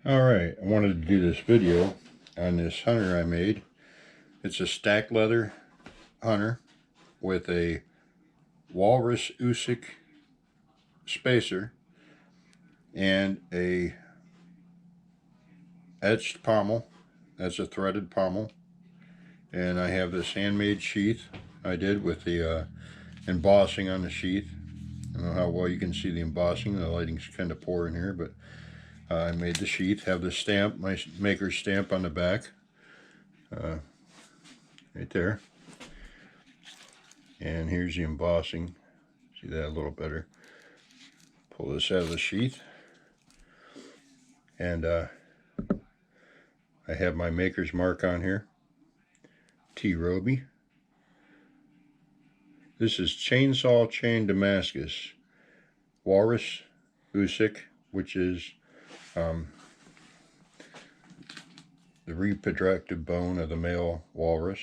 Alright, I wanted to do this video on this hunter I made. It's a stacked leather hunter with a Walrus Oosik spacer and a etched pommel. That's a threaded pommel. And I have this handmade sheath I did with the embossing on the sheath. I don't know how well you can see the embossing. The lighting's kind of poor in here, but I made the sheath, have the stamp, my maker's stamp on the back, right there. And here's the embossing. See that a little better. Pull this out of the sheath. And I have my maker's mark on here. T. Roby. This is chainsaw chain Damascus. Walrus Oosik, which is the reproductive bone of the male walrus,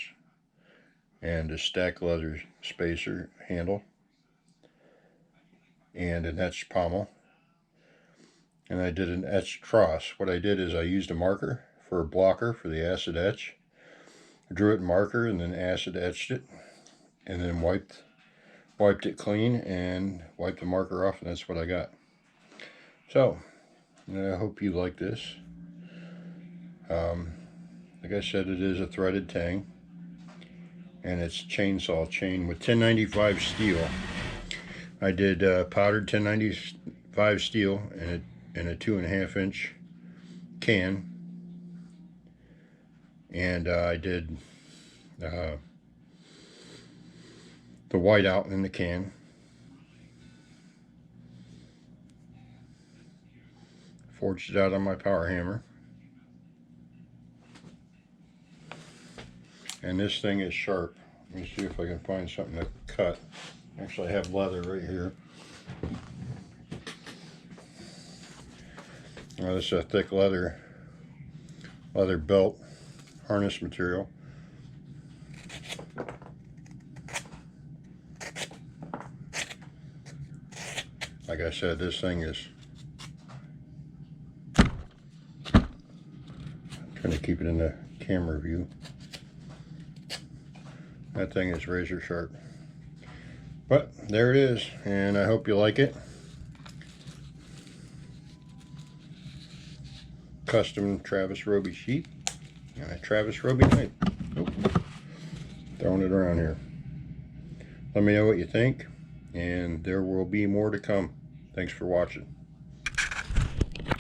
and a stacked leather spacer handle, and an etched pommel. And I did an etched cross. What I did is I used a marker for a blocker for the acid etch. I drew it in marker and then acid etched it, and then wiped it clean and wiped the marker off, and that's what I got. So I hope you like this. Like I said, it is a threaded tang, and it's chainsaw chain with 1095 steel. I did powdered 1095 steel in a 2.5 inch can, and I did the white out in the can. Forged it out on my power hammer. And this thing is sharp. Let me see if I can find something to cut. Actually, I have leather right here. Now, this is a thick leather belt harness material. Like I said, this thing is, I'm trying to keep it in the camera view. That thing is razor sharp. But there it is, and I hope you like it. Custom Travis Roby sheet and a Travis Roby knife. Nope. Throwing it around here. Let me know what you think, and there will be more to come. Thanks for watching.